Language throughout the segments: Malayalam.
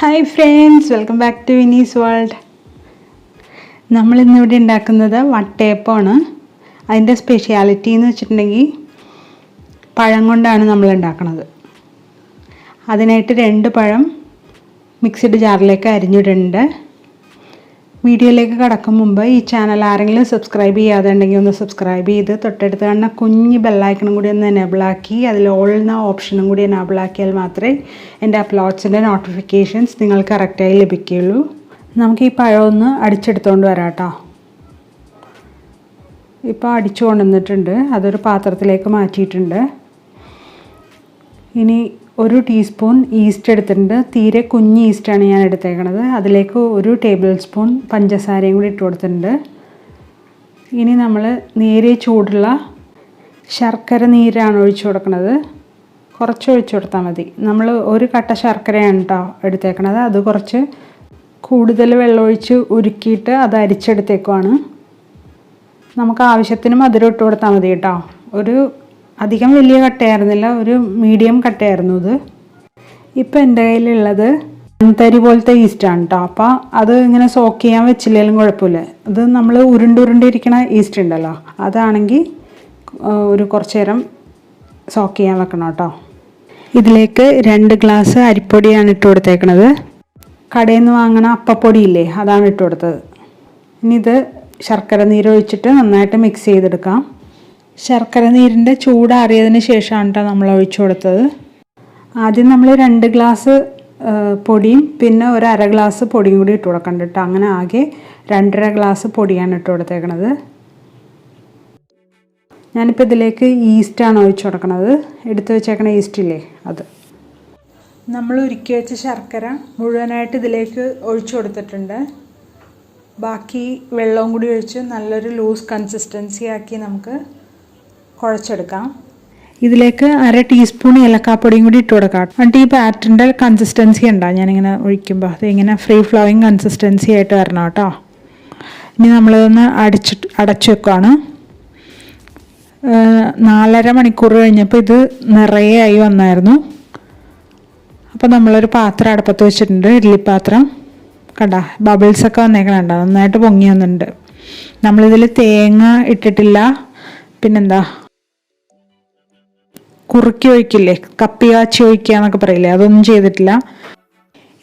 Hi friends, welcome back to Vinee's world. നമ്മളിന്നിവിടെ ഉണ്ടാക്കുന്നത് വട്ടയപ്പമാണ്. അതിൻ്റെ സ്പെഷ്യാലിറ്റി എന്ന് വെച്ചിട്ടുണ്ടെങ്കിൽ പഴം കൊണ്ടാണ് നമ്മൾ ഉണ്ടാക്കുന്നത്. അതിനായിട്ട് 2 പഴം മിക്സിഡ് ജാറിലേക്ക് അരിഞ്ഞിടുന്നുണ്ട്. വീഡിയോയിലേക്ക് കടക്കും മുമ്പ് ഈ ചാനൽ ആരെങ്കിലും സബ്സ്ക്രൈബ് ചെയ്യാതെ ഉണ്ടെങ്കിൽ ഒന്ന് സബ്സ്ക്രൈബ് ചെയ്ത് തൊട്ടടുത്ത് കാണുന്ന കുഞ്ഞ് ബെല്ലൈക്കണും കൂടി ഒന്ന് എനേബിളാക്കി അതിൽ ഓൾ എന്ന ഓപ്ഷനും കൂടി എനേബിളാക്കിയാൽ മാത്രമേ എൻ്റെ അപ്ലോഡ്സിൻ്റെ നോട്ടിഫിക്കേഷൻസ് നിങ്ങൾക്ക് കറക്റ്റായി ലഭിക്കുകയുള്ളൂ. നമുക്ക് ഈ പഴം ഒന്ന് അടിച്ചെടുത്തുകൊണ്ട് വരാം കേട്ടോ. ഇപ്പോൾ അടിച്ചു കൊണ്ടുവന്നിട്ടുണ്ട്, അതൊരു പാത്രത്തിലേക്ക് മാറ്റിയിട്ടുണ്ട്. ഇനി 1 ടീസ്പൂൺ ഈസ്റ്റ് എടുത്തിട്ടുണ്ട്. തീരെ കുഞ്ഞ് ഈസ്റ്റാണ് ഞാൻ എടുത്തേക്കണത്. അതിലേക്ക് 1 ടേബിൾ സ്പൂൺ പഞ്ചസാരയും കൂടി ഇട്ട് കൊടുത്തിട്ടുണ്ട്. ഇനി നമ്മൾ നേരിയ ചൂടുള്ള ശർക്കര നീരാണ് ഒഴിച്ചു കൊടുക്കുന്നത്. കുറച്ച് ഒഴിച്ചു കൊടുത്താൽ മതി. നമ്മൾ 1 കട്ട ശർക്കരയാണ് കേട്ടോ എടുത്തേക്കണത്. അത് കുറച്ച് കൂടുതൽ വെള്ളമൊഴിച്ച് ഉരുക്കിയിട്ട് അത് അരിച്ചെടുത്തേക്കുവാണ്. നമുക്ക് ആവശ്യത്തിന് മധുരം ഇട്ട് കൊടുത്താൽ മതി കേട്ടോ. അധികം വലിയ കട്ടയായിരുന്നില്ല, ഒരു മീഡിയം കട്ടയായിരുന്നു ഇത്. ഇപ്പം എൻ്റെ കയ്യിലുള്ളത് തരി പോലത്തെ ഈസ്റ്റാണ് കേട്ടോ. അപ്പോൾ അത് ഇങ്ങനെ സോക്ക് ചെയ്യാൻ വെച്ചില്ലെങ്കിലും കുഴപ്പമില്ല. അത് നമ്മൾ ഉരുണ്ടിരിക്കണ ഈസ്റ്റ് ഉണ്ടല്ലോ, അതാണെങ്കിൽ കുറച്ച് നേരം സോക്ക് ചെയ്യാൻ വെക്കണം കേട്ടോ. ഇതിലേക്ക് 2 ഗ്ലാസ് അരിപ്പൊടിയാണ് ഇട്ട് കൊടുത്തേക്കണത്. കടയിൽ നിന്ന് വാങ്ങണ അപ്പപ്പൊടിയില്ലേ, അതാണ് ഇട്ട് കൊടുത്തത്. ഇനി ഇത് ശർക്കര നീരൊഴിച്ചിട്ട് നന്നായിട്ട് മിക്സ് ചെയ്തെടുക്കാം. ശർക്കര നീരിൻ്റെ ചൂടാറിയതിന് ശേഷമാണ് കേട്ടോ നമ്മൾ ഒഴിച്ചു കൊടുത്തത്. ആദ്യം നമ്മൾ 2 ഗ്ലാസ് പൊടിയും പിന്നെ 1/2 ഗ്ലാസ് പൊടിയും കൂടി ഇട്ട് കൊടുക്കണ്ട കേട്ടോ. അങ്ങനെ ആകെ 2.5 ഗ്ലാസ് പൊടിയാണ് ഇട്ട് കൊടുത്തേക്കണത്. ഞാനിപ്പോൾ ഇതിലേക്ക് ഈസ്റ്റാണ് ഒഴിച്ചു കൊടുക്കണത്. എടുത്ത് വെച്ചേക്കണ ഈസ്റ്റില്ലേ, അത്. നമ്മൾ ഉരുക്കി വെച്ച ശർക്കര മുഴുവനായിട്ട് ഇതിലേക്ക് ഒഴിച്ചു കൊടുത്തിട്ടുണ്ട്. ബാക്കി വെള്ളവും കൂടി ഒഴിച്ച് നല്ലൊരു ലൂസ് കൺസിസ്റ്റൻസി ആക്കി നമുക്ക് കുഴച്ചെടുക്കാം. ഇതിലേക്ക് 1/2 ടീസ്പൂൺ ഏലക്കാപ്പൊടിയും കൂടി ഇട്ട് കൊടുക്കാം. എന്നിട്ട് ഈ ബാറ്ററിൻ്റെ കൺസിസ്റ്റൻസി ഉണ്ടാകും ഞാനിങ്ങനെ ഒഴിക്കുമ്പോൾ അതിങ്ങനെ ഫ്രീ ഫ്ലോയിങ് കൺസിസ്റ്റൻസി ആയിട്ട് വരണം കേട്ടോ. ഇനി നമ്മളിതൊന്ന് അടച്ചു വെക്കുകയാണ്. 4.5 മണിക്കൂർ കഴിഞ്ഞപ്പോൾ ഇത് നിറയെ ആയി വന്നായിരുന്നു. അപ്പോൾ നമ്മളൊരു പാത്രം അടുപ്പത്ത് വെച്ചിട്ടുണ്ട്, ഇഡ്ഡലിപ്പാത്രം. കണ്ട ബബിൾസൊക്കെ വന്നേക്കണുണ്ടോ, നന്നായിട്ട് പൊങ്ങി വന്നിട്ടുണ്ട്. നമ്മളിതിൽ തേങ്ങ ഇട്ടിട്ടില്ല. പിന്നെന്താ, കുറുക്കി ഒഴിക്കില്ലേ, കപ്പി കാച്ചി ഒഴിക്കുക എന്നൊക്കെ പറയില്ലേ, അതൊന്നും ചെയ്തിട്ടില്ല.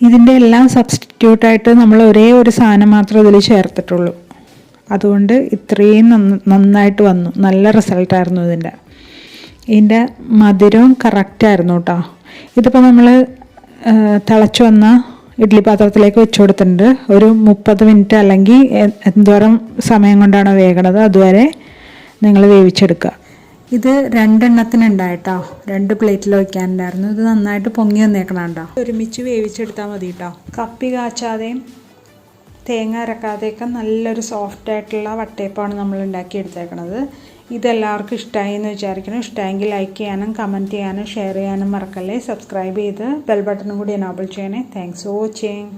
ഇതിൻ്റെ എല്ലാം സബ്സ്റ്റിറ്റ്യൂട്ടായിട്ട് നമ്മൾ ഒരേ ഒരു സാധനം മാത്രമേ ഇതിൽ ചേർത്തിട്ടുള്ളൂ. അതുകൊണ്ട് ഇത്രയും നന്നായിട്ട് വന്നു. നല്ല റിസൾട്ടായിരുന്നു ഇതിൻ്റെ മധുരവും കറക്റ്റായിരുന്നു കേട്ടോ. ഇതിപ്പോൾ നമ്മൾ തിളച്ച് വന്ന ഇഡ്ഡലി പാത്രത്തിലേക്ക് വെച്ച് കൊടുത്തിട്ടുണ്ട്. ഒരു 30 മിനിറ്റ് അല്ലെങ്കിൽ എന്തോരം സമയം കൊണ്ടാണോ വേകണത് അതുവരെ നിങ്ങൾ വേവിച്ചെടുക്കുക. ഇത് 2 എണ്ണത്തിനുണ്ടായിട്ടോ, 2 പ്ലേറ്റിൽ വയ്ക്കാനുണ്ടായിരുന്നു. ഇത് നന്നായിട്ട് പൊങ്ങി വന്നേക്കണം കേട്ടോ. ഒരുമിച്ച് വേവിച്ചെടുത്താൽ മതി കേട്ടോ. കപ്പി കാച്ചാതെയും തേങ്ങ അരക്കാതെയൊക്കെ നല്ലൊരു സോഫ്റ്റ് ആയിട്ടുള്ള വട്ടയപ്പമാണ് നമ്മൾ ഉണ്ടാക്കിയെടുത്തേക്കണത്. ഇതെല്ലാവർക്കും ഇഷ്ടമായി എന്ന് വിചാരിക്കണം. ഇഷ്ടമായെങ്കിൽ ലൈക്ക് ചെയ്യാനും കമൻറ്റ് ചെയ്യാനും ഷെയർ ചെയ്യാനും മറക്കല്ലേ. സബ്സ്ക്രൈബ് ചെയ്ത് ബെൽ ബട്ടണും കൂടി എനേബിൾ ചെയ്യണേ. Thanks for watching.